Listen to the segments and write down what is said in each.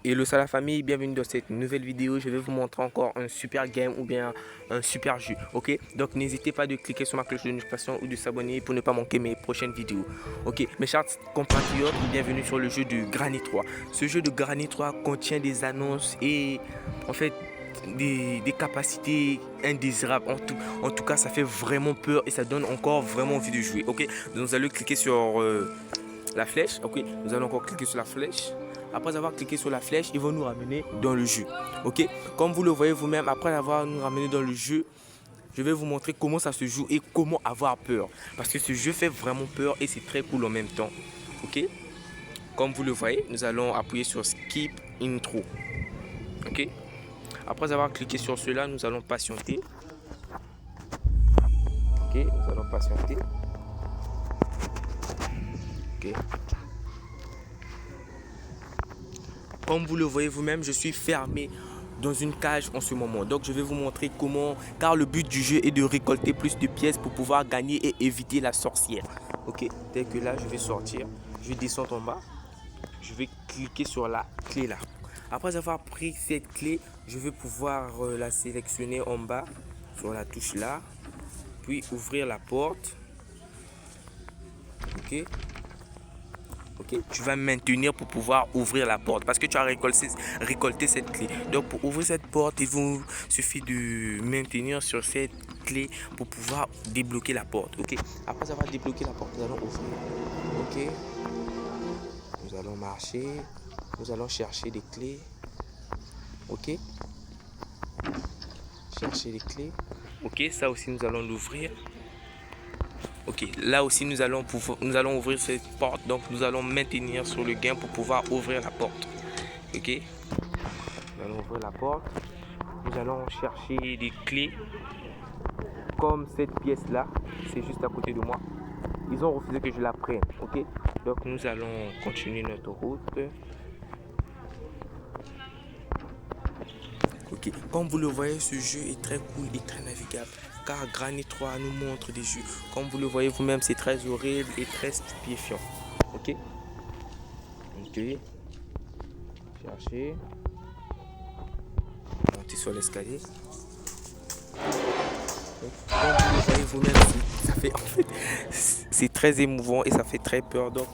Hello ça la famille, bienvenue dans cette nouvelle vidéo. Je vais vous montrer encore un super game ou bien un super jeu. Ok, donc n'hésitez pas de cliquer sur ma cloche de notification ou de s'abonner pour ne pas manquer mes prochaines vidéos. Ok, mes chers compatriotes, bienvenue sur le jeu de Granny 3. Ce jeu de Granny 3 contient des annonces et en fait des capacités indésirables. En tout cas, ça fait vraiment peur et ça donne encore vraiment envie de jouer. Ok, nous allons cliquer sur la flèche. Ok, nous allons encore cliquer sur la flèche. Après avoir cliqué sur la flèche, ils vont nous ramener dans le jeu. Ok, comme vous le voyez vous-même, après avoir nous ramené dans le jeu, je vais vous montrer comment ça se joue et comment avoir peur. Parce que ce jeu fait vraiment peur et c'est très cool en même temps. Ok, comme vous le voyez, nous allons appuyer sur Skip Intro. Ok, après avoir cliqué sur cela, nous allons patienter. Ok, nous allons patienter. Ok. Comme vous le voyez vous-même, je suis fermé dans une cage en ce moment. Donc je vais vous montrer comment, car le but du jeu est de récolter plus de pièces pour pouvoir gagner et éviter la sorcière. Ok, dès que là je vais sortir, je vais descendre en bas, je vais cliquer sur la clé là. Après avoir pris cette clé, je vais pouvoir la sélectionner en bas sur la touche là, puis ouvrir la porte. Ok. Ok, tu vas maintenir pour pouvoir ouvrir la porte parce que tu as récolté cette clé. Donc pour ouvrir cette porte, il vous suffit de maintenir sur cette clé pour pouvoir débloquer la porte. Ok, après avoir débloqué la porte, nous allons ouvrir. Ok, nous allons marcher, nous allons chercher des clés. Ok, chercher les clés. Ok, ça aussi nous allons l'ouvrir. Ok, là aussi nous allons ouvrir cette porte, donc nous allons maintenir sur le gain pour pouvoir ouvrir la porte. Ok, nous allons ouvrir la porte, nous allons chercher des clés comme cette pièce là, c'est juste à côté de moi. Ils ont refusé que je la prenne. Ok, donc nous allons continuer notre route. Ok, comme vous le voyez, ce jeu est très cool et très navigable car Granny 3 nous montre des jeux. Comme vous le voyez vous-même, c'est très horrible et très stupéfiant. Ok, ok, chercher, monter sur l'escalier. Comme vous le voyez vous-même, ça fait en fait c'est très émouvant et ça fait très peur. Donc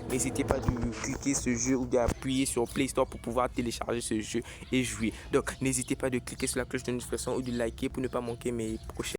n'hésitez pas de cliquer ce jeu ou d'appuyer sur Play Store pour pouvoir télécharger ce jeu et jouer. Donc n'hésitez pas de cliquer sur la cloche de notification ou de liker pour ne pas manquer mes prochaines